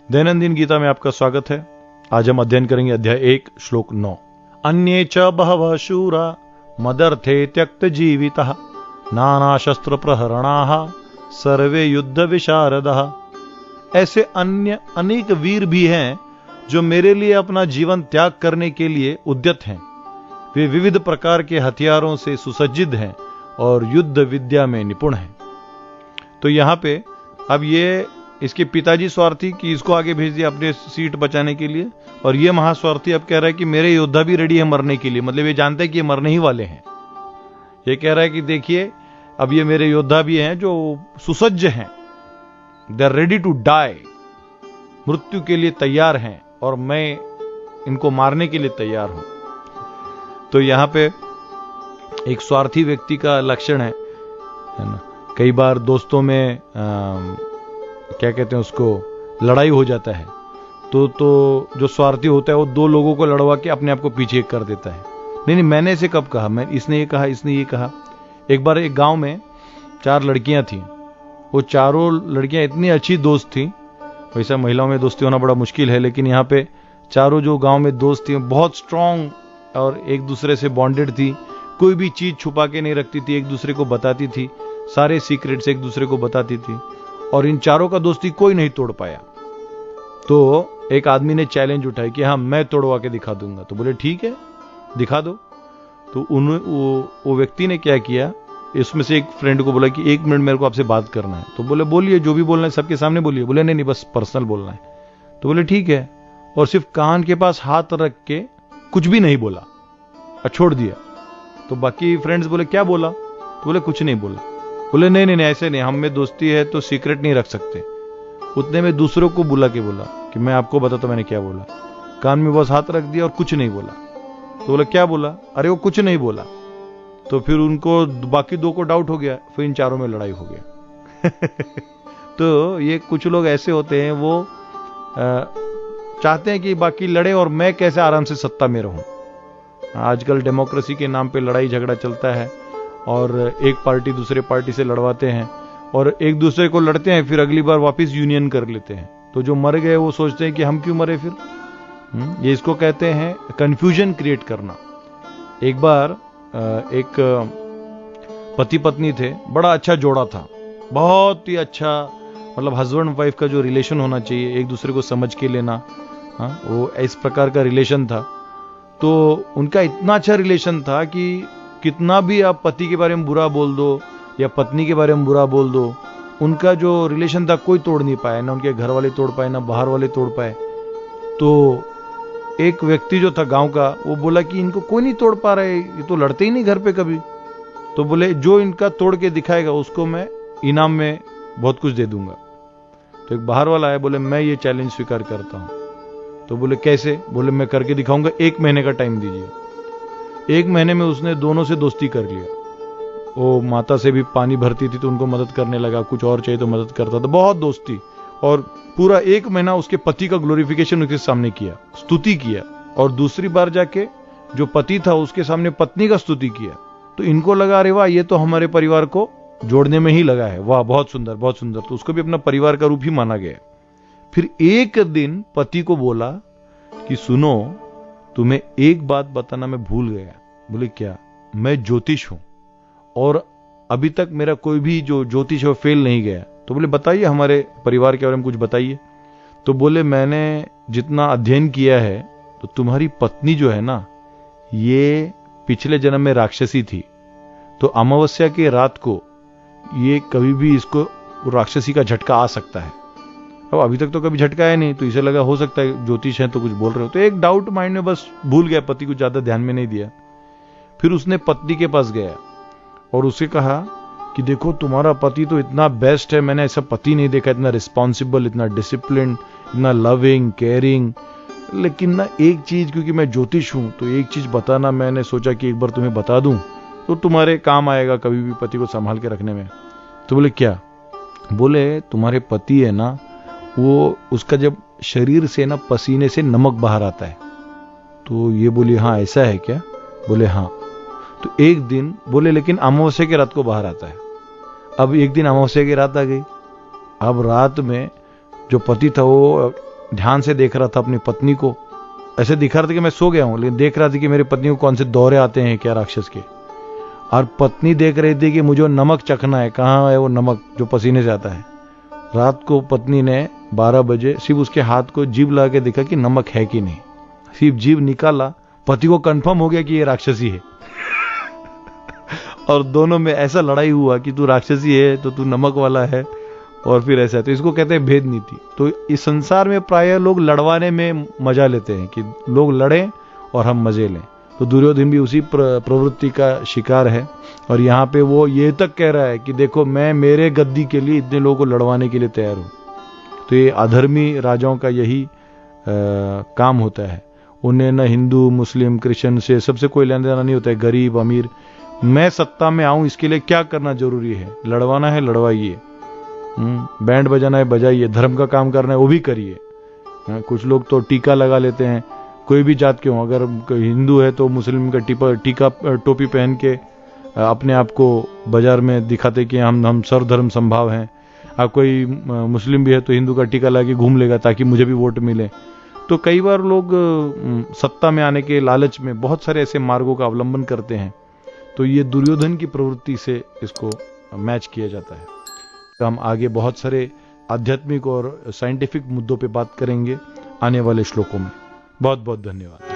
दैनंदिन गीता में आपका स्वागत है। आज हम अध्ययन करेंगे अध्याय 1 श्लोक 9। अन्ये च बहवः शूरा मदर्थे त्यक्त जीवितः नाना शस्त्र प्रहरणाः सर्वे युद्ध विशारदः। ऐसे अन्य अनेक वीर भी हैं जो मेरे लिए अपना जीवन त्याग करने के लिए उद्यत हैं। वे विविध प्रकार के हथियारों से सुसज्जित हैं और युद्ध विद्या में निपुण हैं। तो यहां पे अब ये इसके पिताजी स्वार्थी कि इसको आगे भेज दिया अपने सीट बचाने के लिए, और ये महास्वार्थी अब कह रहा है कि मेरे योद्धा भी रेडी है मरने के लिए। मतलब ये जानते हैं कि ये मरने ही वाले हैं। ये कह रहा है कि देखिए अब ये मेरे योद्धा भी हैं जो सुसज्ज हैं, they are ready to die, मृत्यु के लिए तैयार हैं और मैं इनको मारने के लिए तैयार हूं। तो यहां पे एक स्वार्थी व्यक्ति का लक्षण है ना। कई बार दोस्तों में क्या कहते हैं उसको, लड़ाई हो जाता है तो जो स्वार्थी होता है वो दो लोगों को लड़वा के अपने आप को पीछे कर देता है। नहीं मैंने इसे कब कहा, इसने ये कहा, इसने ये कहा। एक बार एक गांव में 4 लड़कियां थी। वो चारों लड़कियां इतनी अच्छी दोस्त थी। वैसा महिलाओं में दोस्ती होना बड़ा मुश्किल है, लेकिन यहाँ पे चारों जो गांव में दोस्त थी बहुत स्ट्रांग और एक दूसरे से बॉन्डेड थी। कोई भी चीज छुपा के नहीं रखती थी, एक दूसरे को बताती थी, सारे सीक्रेट्स एक दूसरे को बताती थी। और इन चारों का दोस्ती कोई नहीं तोड़ पाया। तो एक आदमी ने चैलेंज उठाया कि हाँ मैं तोड़वा के दिखा दूंगा। तो बोले ठीक है दिखा दो। तो वो व्यक्ति ने क्या किया, इसमें से एक फ्रेंड को बोला कि 1 मिनट मेरे को आपसे बात करना है। तो बोले बोलिए, जो भी बोलना है सबके सामने बोलिए। बोले नहीं बस पर्सनल बोलना है। तो बोले ठीक है, और सिर्फ कान के पास हाथ रख के कुछ भी नहीं बोला और छोड़ दिया। तो बाकी फ्रेंड्स बोले क्या बोला? तो बोले कुछ नहीं बोला। बोले नहीं ऐसे नहीं, हम में दोस्ती है तो सीक्रेट नहीं रख सकते। उतने में दूसरों को बुला के बोला कि मैं आपको बताता मैंने क्या बोला। कान में बस हाथ रख दिया और कुछ नहीं बोला। तो बोला क्या बोला? अरे वो कुछ नहीं बोला। तो फिर उनको बाकी 2 को डाउट हो गया, फिर इन चारों में लड़ाई हो गया। तो ये कुछ लोग ऐसे होते हैं, वो चाहते हैं कि बाकी लड़े और मैं कैसे आराम से सत्ता में रहूं। आजकल डेमोक्रेसी के नाम पे लड़ाई झगड़ा चलता है और एक पार्टी दूसरे पार्टी से लड़वाते हैं और एक दूसरे को लड़ते हैं, फिर अगली बार वापस यूनियन कर लेते हैं। तो जो मर गए वो सोचते हैं कि हम क्यों मरे फिर। ये इसको कहते हैं कंफ्यूजन क्रिएट करना। एक बार एक पति पत्नी थे, बड़ा अच्छा जोड़ा था, बहुत ही अच्छा, मतलब हस्बैंड वाइफ का जो रिलेशन होना चाहिए, एक दूसरे को समझ के लेना, वो इस प्रकार का रिलेशन था। तो उनका इतना अच्छा रिलेशन था कि कितना भी आप पति के बारे में बुरा बोल दो या पत्नी के बारे में बुरा बोल दो, उनका जो रिलेशन था कोई तोड़ नहीं पाया, ना उनके घर वाले तोड़ पाए, ना बाहर वाले तोड़ पाए। तो एक व्यक्ति जो था गांव का, वो बोला कि इनको कोई नहीं तोड़ पा रहे, ये तो लड़ते ही नहीं घर पे कभी। तो बोले जो इनका तोड़ के दिखाएगा उसको मैं इनाम में बहुत कुछ दे दूंगा। तो एक बाहर वाला है, बोले मैं ये चैलेंज स्वीकार करता हूं। तो बोले कैसे? बोले मैं करके दिखाऊंगा, 1 महीने का टाइम दीजिए। 1 महीने में उसने दोनों से दोस्ती कर लिया। वो माता से भी पानी भरती थी तो उनको मदद करने लगा, कुछ और चाहिए तो मदद करता था, बहुत दोस्ती। और पूरा 1 महीना उसके पति का ग्लोरिफिकेशन उसके सामने किया, स्तुति किया। और दूसरी बार जाके जो पति था उसके सामने पत्नी का स्तुति किया। तो इनको लगा अरे वाह, ये तो हमारे परिवार को जोड़ने में ही लगा है, वाह बहुत सुंदर बहुत सुंदर। तो उसको भी अपना परिवार का रूप ही माना गया। फिर एक दिन पति को बोला कि सुनो, तुम्हें एक बात बताना मैं भूल गया। बोले क्या? मैं ज्योतिष हूं और अभी तक मेरा कोई भी जो ज्योतिष है फेल नहीं गया। तो बोले बताइए, हमारे परिवार के बारे में कुछ बताइए। तो बोले मैंने जितना अध्ययन किया है तो तुम्हारी पत्नी जो है ना, ये पिछले जन्म में राक्षसी थी। तो अमावस्या की रात को ये कभी भी इसको राक्षसी का झटका आ सकता है। अब अभी तक तो कभी झटका है नहीं, तो इसे लगा हो सकता है ज्योतिष है तो कुछ बोल रहे हो। तो एक डाउट माइंड में बस भूल गया, पति को ज्यादा ध्यान में नहीं दिया। फिर उसने पत्नी के पास गया और उसे कहा कि देखो तुम्हारा पति तो इतना बेस्ट है, मैंने ऐसा पति नहीं देखा, इतना रिस्पॉन्सिबल, इतना डिसिप्लिन, इतना लविंग केयरिंग। लेकिन ना एक चीज, क्योंकि मैं ज्योतिष हूं तो एक चीज बताना मैंने सोचा कि एक बार तुम्हें बता दूं तो तुम्हारे काम आएगा कभी भी पति को संभाल के रखने में। तो बोले क्या? बोले तुम्हारे पति है ना, वो उसका जब शरीर से ना पसीने से नमक बाहर आता है। तो ये बोली हाँ ऐसा है क्या? बोले हाँ। तो एक दिन बोले लेकिन अमावस्या की रात को बाहर आता है। अब एक दिन अमावस्या की रात आ गई। अब रात में जो पति था वो ध्यान से देख रहा था अपनी पत्नी को, ऐसे दिख रहा था कि मैं सो गया हूं, लेकिन देख रहा था कि मेरी पत्नी को कौन से दौरे आते हैं क्या राक्षस के। और पत्नी देख रही थी कि मुझे नमक चखना है, कहाँ है वो नमक जो पसीने से आता है। रात को पत्नी ने 12 बजे सिर्फ उसके हाथ को जीभ लगा के देखा कि नमक है कि नहीं, सिर्फ जीभ निकाला, पति को कंफर्म हो गया कि ये राक्षसी है। और दोनों में ऐसा लड़ाई हुआ कि तू राक्षसी है तो तू नमक वाला है, और फिर ऐसा। तो इसको कहते हैं भेद नीति। तो इस संसार में प्राय लोग लड़वाने में मजा लेते हैं कि लोग लड़ें और हम मजे लें। तो दुर्योधन भी उसी प्रवृत्ति का शिकार है, और यहाँ पे वो ये तक कह रहा है कि देखो मैं मेरे गद्दी के लिए इतने लोगों को लड़वाने के लिए तैयार हूं। तो ये अधर्मी राजाओं का यही काम होता है। उन्हें न हिंदू मुस्लिम क्रिश्चियन से सबसे कोई लेना देना नहीं होता है, गरीब अमीर। मैं सत्ता में आऊं इसके लिए क्या करना जरूरी है, लड़वाना है लड़वाइए, बैंड बजाना है बजाइए, धर्म का काम करना है वो भी करिए। कुछ लोग तो टीका लगा लेते हैं, कोई भी जात के हो, अगर हिंदू है तो मुस्लिम का टीका टोपी पहन के अपने आप को बाजार में दिखाते कि हम सर्वधर्म संभाव हैं। अब कोई मुस्लिम भी है तो हिंदू का टीका लगा के घूम लेगा ताकि मुझे भी वोट मिले। तो कई बार लोग सत्ता में आने के लालच में बहुत सारे ऐसे मार्गों का अवलंबन करते हैं। तो ये दुर्योधन की प्रवृत्ति से इसको मैच किया जाता है। तो हम आगे बहुत सारे आध्यात्मिक और साइंटिफिक मुद्दों पे बात करेंगे आने वाले श्लोकों में। बहुत बहुत धन्यवाद।